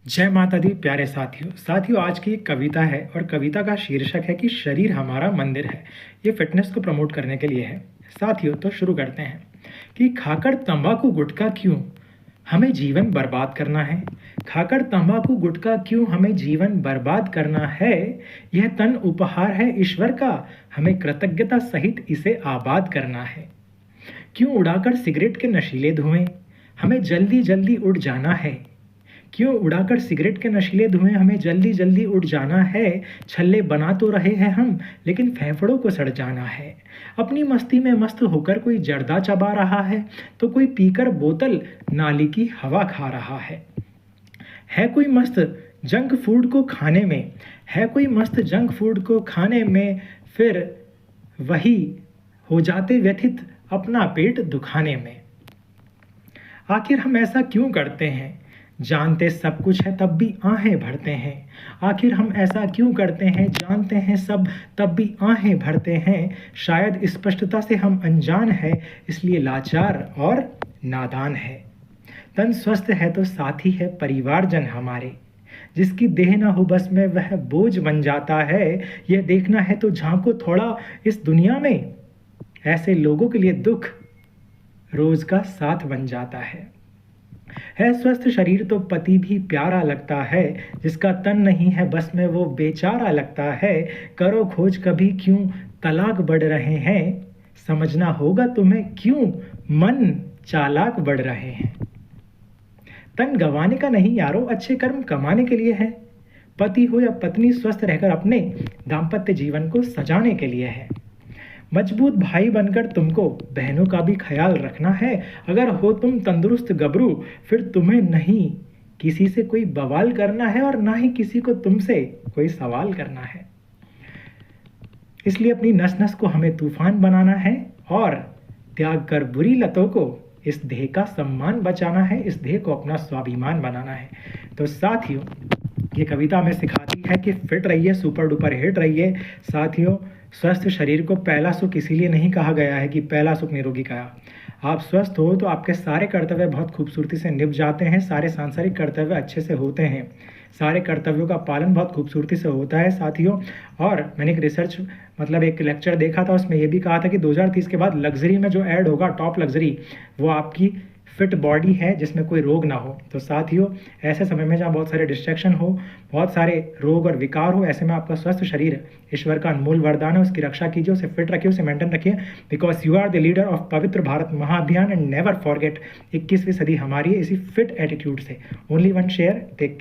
जय माता दी प्यारे साथियों आज की एक कविता है और कविता का शीर्षक है कि शरीर हमारा मंदिर है। ये फिटनेस को प्रमोट करने के लिए है। साथियों तो शुरू करते हैं कि खाकर तंबाकू गुटखा क्यों हमें जीवन बर्बाद करना है। खाकर तंबाकू गुटखा क्यों हमें जीवन बर्बाद करना है। यह तन उपहार है ईश्वर का, हमें कृतज्ञता सहित इसे आबाद करना है। क्यों उड़ाकर सिगरेट के नशीले धुएं हमें जल्दी जल्दी उड़ जाना है। क्यों उड़ाकर सिगरेट के नशीले धुएं हमें जल्दी जल्दी उड़ जाना है। छल्ले बना तो रहे हैं हम, लेकिन फेफड़ों को सड़ जाना है। अपनी मस्ती में मस्त होकर कोई जर्दा चबा रहा है, तो कोई पीकर बोतल नाली की हवा खा रहा है कोई मस्त जंक फूड को खाने में, है कोई मस्त जंक फूड को खाने में, फिर वही हो जाते व्यथित अपना पेट दुखाने में। आखिर हम ऐसा क्यों करते हैं, जानते सब कुछ है तब भी आहें भरते हैं। आखिर हम ऐसा क्यों करते हैं, जानते हैं सब तब भी आहें भरते हैं। शायद स्पष्टता से हम अनजान है, इसलिए लाचार और नादान है। तन स्वस्थ है तो साथी है परिवारजन हमारे, जिसकी देह ना हो बस में वह बोझ बन जाता है। यह देखना है तो झांको थोड़ा इस दुनिया में, ऐसे लोगों के लिए दुख रोज का साथ बन जाता है स्वस्थ शरीर तो पति भी प्यारा लगता है, जिसका तन नहीं है बस में वो बेचारा लगता है। करो खोज कभी क्यों तलाक बढ़ रहे हैं, समझना होगा तुम्हें क्यों मन चालाक बढ़ रहे हैं। तन गंवाने का नहीं यारो, अच्छे कर्म कमाने के लिए है। पति हो या पत्नी स्वस्थ रहकर अपने दाम्पत्य जीवन को सजाने के लिए है। मजबूत भाई बनकर तुमको बहनों का भी ख्याल रखना है। अगर हो तुम तंदुरुस्त गबरू, फिर तुम्हें नहीं किसी से कोई बवाल करना है और ना ही किसी को तुमसे कोई सवाल करना है। इसलिए अपनी नस नस को हमें तूफान बनाना है और त्याग कर बुरी लतों को इस देह का सम्मान बचाना है, इस देह को अपना स्वाभिमान बनाना है। तो साथियों, ये कविता हमें सिखाती है कि फिट रहिए, सुपर डुपर हिट रहिए। साथियों, स्वस्थ शरीर को पहला सुख इसीलिए नहीं कहा गया है कि पहला सुख निरोगी काया। आप स्वस्थ हो तो आपके सारे कर्तव्य बहुत खूबसूरती से निभ जाते हैं, सारे सांसारिक कर्तव्य अच्छे से होते हैं, सारे कर्तव्यों का पालन बहुत खूबसूरती से होता है साथियों। और मैंने एक रिसर्च एक लेक्चर देखा था, उसमें यह भी कहा था कि 2030 के बाद लग्जरी में जो ऐड होगा, टॉप लग्जरी, वो आपकी फिट बॉडी है जिसमें कोई रोग ना हो। तो साथियों, ऐसे समय में जहाँ बहुत सारे डिस्ट्रैक्शन हो, बहुत सारे रोग और विकार हो, ऐसे में आपका स्वस्थ शरीर ईश्वर का अनमोल वरदान है। उसकी रक्षा कीजिए, उसे फिट रखिए, उसे मेंटेन रखिए, because you are the leader of Pavitra Bharat महाअभियान। एंड नेवर फॉरगेट, 21वीं सदी हमारी है इसी फिट एटीट्यूड से। Only one share, take